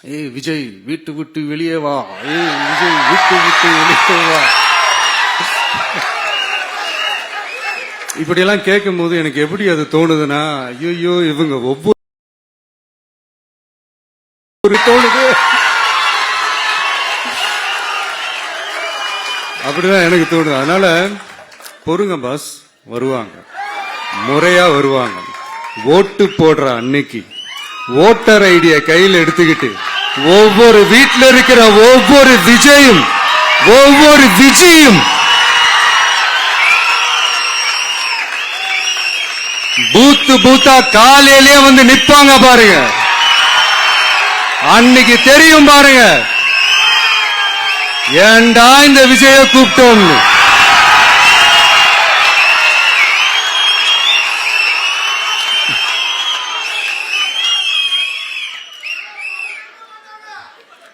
ஏய் விஜய் வீட்டு விட்டு வெளியே வா, ஏய் விஜய் வீட்டு விட்டு வெளியே வா. இப்படியெல்லாம் கேட்கும் போது எனக்கு எப்படி அது தோணுதுன்னா, ஐயோ இவங்க ஒவ்வொரு தோணுது. அப்படிதான் எனக்கு தோணுது. அதனால பொறுங்க பாஸ், வருவாங்க, முறையா வருவாங்க. ஓட்டு போடுற அன்னைக்கு ஓட்டர் ஐடிய கையில் எடுத்துக்கிட்டு ஒவ்வொரு வீட்டில் இருக்கிற ஒவ்வொரு விஜயும் பூத்து பூத்தா காலையிலே வந்து நிப்பாங்க பாருங்க. அன்னைக்கு தெரியும் பாருங்க, ஏண்டா இந்த விஜய கூப்பிட்டோம்.